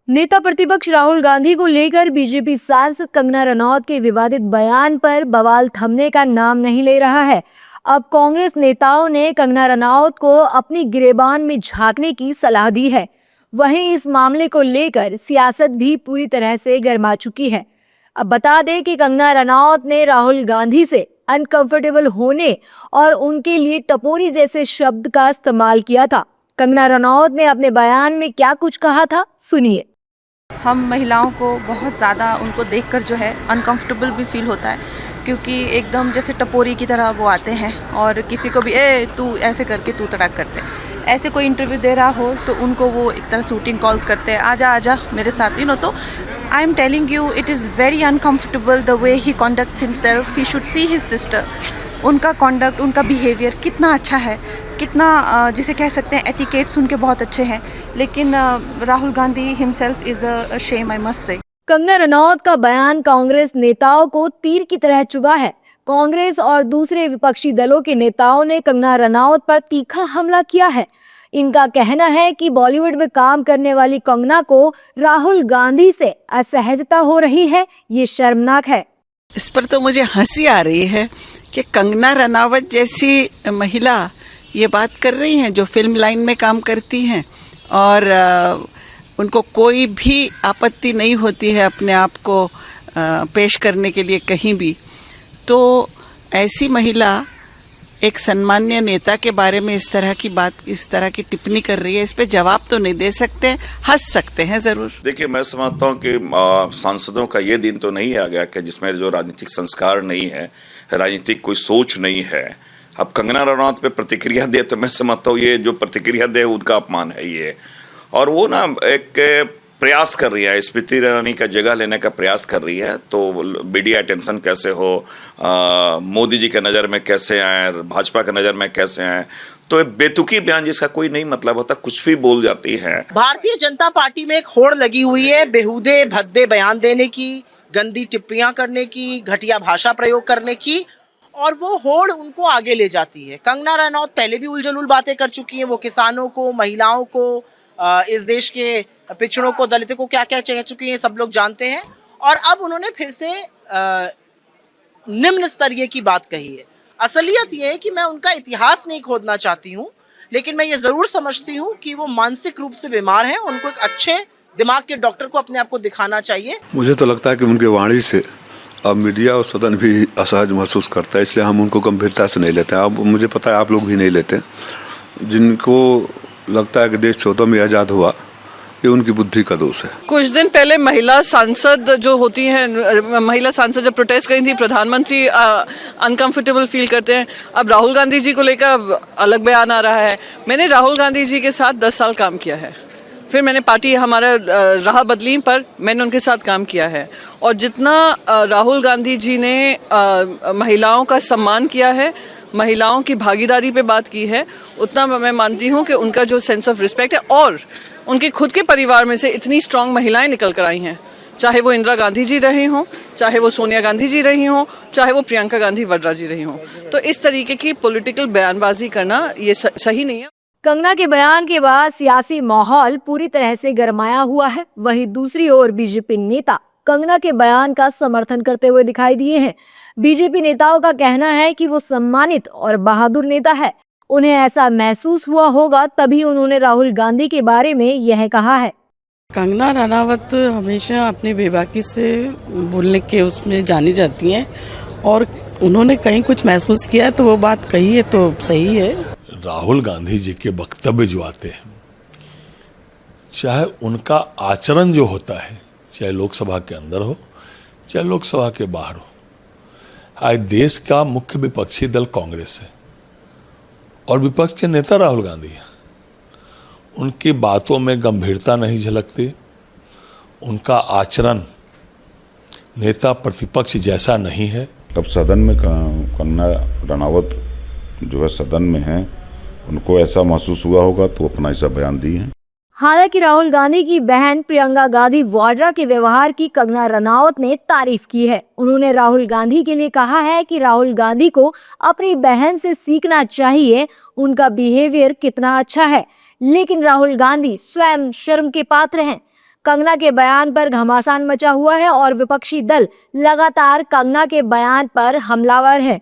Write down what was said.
नेता प्रतिपक्ष राहुल गांधी को लेकर बीजेपी सांसद कंगना रनौत के विवादित बयान पर बवाल थमने का नाम नहीं ले रहा है। अब कांग्रेस नेताओं ने कंगना रनौत को अपनी गिरेबान में झांकने की सलाह दी है। वहीं इस मामले को लेकर सियासत भी पूरी तरह से गर्मा चुकी है। अब बता दें कि कंगना रनौत ने राहुल गांधी से अनकंफर्टेबल होने और उनके लिए टपोरी जैसे शब्द का इस्तेमाल किया था। कंगना रनौत ने अपने बयान में क्या कुछ कहा था, सुनिए। हम महिलाओं को बहुत ज़्यादा उनको देखकर जो है अनकंफर्टेबल भी फील होता है, क्योंकि एकदम जैसे टपोरी की तरह वो आते हैं और किसी को भी तू ऐसे करके तू तड़ाक करते हैं। ऐसे कोई इंटरव्यू दे रहा हो तो उनको वो एक तरह शूटिंग कॉल्स करते हैं, आजा मेरे साथ तो I am telling you it is very uncomfortable the way he conducts himself. He should see his sister. उनका कॉन्डक्ट, उनका बिहेवियर कितना अच्छा है, कितना जिसे कह सकते हैं एटिकेट्स उनके बहुत अच्छे हैं, लेकिन Rahul Gandhi himself is a shame, I must say. Kangana Ranaut का बयान कांग्रेस नेताओं को तीर की तरह चुभा है। कांग्रेस और दूसरे विपक्षी दलों के नेताओं ने कंगना रनौत पर तीखा हमला किया है। इनका कहना है कि बॉलीवुड में काम करने वाली कंगना को राहुल गांधी से असहजता हो रही है, ये शर्मनाक है। इस पर तो मुझे हंसी आ रही है कि कंगना रनावत जैसी महिला ये बात कर रही हैं जो फिल्म लाइन में काम करती हैं और उनको कोई भी आपत्ति नहीं होती है अपने आप को पेश करने के लिए कहीं भी। तो ऐसी महिला एक सम्मान्य नेता के बारे में इस तरह की बात, इस तरह की टिप्पणी कर रही है। इस पे जवाब तो नहीं दे सकते, हंस सकते हैं ज़रूर। देखिए, मैं समझता हूँ कि सांसदों का ये दिन तो नहीं आ गया कि जिसमें जो राजनीतिक संस्कार नहीं है, राजनीतिक कोई सोच नहीं है, अब कंगना रनौत पे प्रतिक्रिया दे तो मैं समझता हूँ ये जो प्रतिक्रिया दे उनका अपमान है ये। और वो ना एक प्रयास कर रही है, स्मृति ईरानी का जगह लेने का प्रयास कर रही है। तो मीडिया अटेंशन कैसे हो, मोदी जी के नज़र में कैसे आए, भाजपा के नज़र में कैसे आए, तो बेतुकी बयान जिसका कोई नहीं मतलब होता, कुछ भी बोल जाती है। भारतीय जनता पार्टी में एक होड़ लगी हुई है बेहुदे भद्दे बयान देने की, गंदी टिप्पणियां करने की, घटिया भाषा प्रयोग करने की, और वो होड़ उनको आगे ले जाती है। कंगना रनौत पहले भी उलझुल बातें कर चुकी हैं। वो किसानों को, महिलाओं को, इस देश के पिछड़ों को, दलितों को क्या क्या कह चुकी हैं, सब लोग जानते हैं। और अब उन्होंने फिर से निम्न स्तरीय की बात कही है। असलियत ये है कि मैं उनका इतिहास नहीं खोदना चाहती हूँ, लेकिन मैं ये ज़रूर समझती हूँ कि वो मानसिक रूप से बीमार हैं। उनको एक अच्छे दिमाग के डॉक्टर को अपने आप को दिखाना चाहिए। मुझे तो लगता है कि उनके वाणी से अब मीडिया और सदन भी असहज महसूस करता है, इसलिए हम उनको गंभीरता से नहीं लेते हैं। अब मुझे पता है आप लोग भी नहीं लेते। जिनको लगता है कि देश 14 में आज़ाद हुआ, ये उनकी बुद्धि का दोष है। कुछ दिन पहले महिला सांसद जो होती हैं, महिला सांसद जब प्रोटेस्ट करी थी, प्रधानमंत्री अनकंफर्टेबल फील करते हैं। अब राहुल गांधी जी को लेकर अलग बयान आ रहा है। मैंने राहुल गांधी जी के साथ 10 साल काम किया है, फिर मैंने पार्टी हमारा राह बदली पर मैंने उनके साथ काम किया है। और जितना राहुल गांधी जी ने महिलाओं का सम्मान किया है, महिलाओं की भागीदारी पे बात की है, उतना मैं मानती हूँ कि उनका जो सेंस ऑफ रिस्पेक्ट है, और उनके खुद के परिवार में से इतनी स्ट्रांग महिलाएं निकल कर आई हैं, चाहे वो इंदिरा गांधी जी रही हों, चाहे वो सोनिया गांधी जी रही हों, चाहे वो प्रियंका गांधी वड्रा जी रही हों। तो इस तरीके की पॉलिटिकल बयानबाजी करना ये सही नहीं है। कंगना के बयान के बाद सियासी माहौल पूरी तरह से गरमाया हुआ है। वहीं दूसरी ओर बीजेपी नेता कंगना के बयान का समर्थन करते हुए दिखाई दिए हैं। बीजेपी नेताओं का कहना है कि वो सम्मानित और बहादुर नेता है। उन्हें ऐसा महसूस हुआ होगा तभी उन्होंने राहुल गांधी के बारे में यह कहा है। कंगना रनावत हमेशा अपनी बेबाकी से बोलने के उसमें जानी जाती हैं, और उन्होंने कहीं कुछ महसूस किया तो वो बात कही है तो सही है। राहुल गांधी जी के वक्तव्य जो आते हैं, चाहे उनका आचरण जो होता है, चाहे लोकसभा के अंदर हो चाहे लोकसभा के बाहर हो, आज देश का मुख्य विपक्षी दल कांग्रेस है और विपक्ष के नेता राहुल गांधी हैं। उनकी बातों में गंभीरता नहीं झलकती, उनका आचरण नेता प्रतिपक्ष जैसा नहीं है। अब सदन में कंगना रनावत जो है सदन में है, उनको ऐसा महसूस हुआ होगा तो अपना ऐसा बयान दिए हैं। हालांकि राहुल गांधी की बहन प्रियंका गांधी वाड्रा के व्यवहार की कंगना रनौत ने तारीफ की है। उन्होंने राहुल गांधी के लिए कहा है कि राहुल गांधी को अपनी बहन से सीखना चाहिए, उनका बिहेवियर कितना अच्छा है, लेकिन राहुल गांधी स्वयं शर्म के पात्र हैं। कंगना के बयान पर घमासान मचा हुआ है और विपक्षी दल लगातार कंगना के बयान पर हमलावर है।